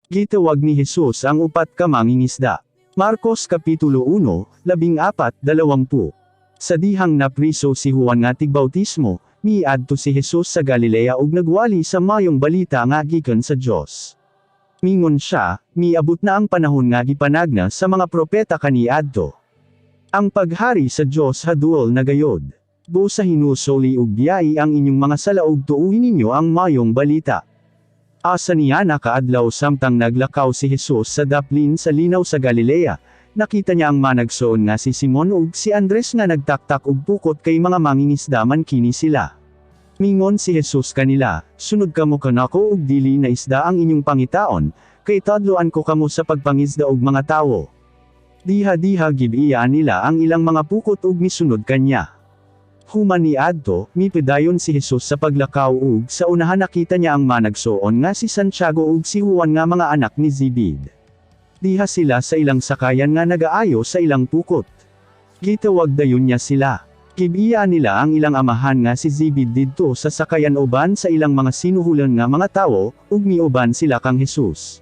Gitawag ni Jesus ang upat ka mangingisda. Marcos Kapitulo 1, 14-20. Sa dihang napriso si Juan nga tigbautismo, miadto si Jesus sa Galilea ug nagwali sa mayong balita nga gikan sa Dios. Mingon siya, miabot na ang panahon nga gipanagna sa mga propeta kaniadto. Ang paghari sa Dios haduol na gayod. Busa hinusoli ug biyai ang inyong mga salaog tuuhin ninyo ang mayong balita. Asa niya nakaadlaw samtang naglakaw si Jesus sa daplin sa linaw sa Galilea, nakita niya ang managsoon nga si Simon ug si Andres nga nagtaktak og pukot kay mga mangingisda man kini sila. Mingon si Jesus kanila, sunod kamo kanako ug dili na isda ang inyong pangitaon, kay tadloan ko kamo sa pagpangisda og mga tawo. Diha-diha gibiya nila ang ilang mga pukot ug misunod kanya. Human ni adto, mipidayon si Jesus sa paglakaw ug sa unahan nakita niya ang managsoon nga si Santiago ug si Juan nga mga anak ni Zebed. Diha sila sa ilang sakayan nga nagaayo sa ilang pukot. Gitawag dayon niya sila. Gibiya nila ang ilang amahan nga si Zebed didto sa sakayan uban sa ilang mga sinuhulan nga mga tawo, ug miuban sila kang Jesus.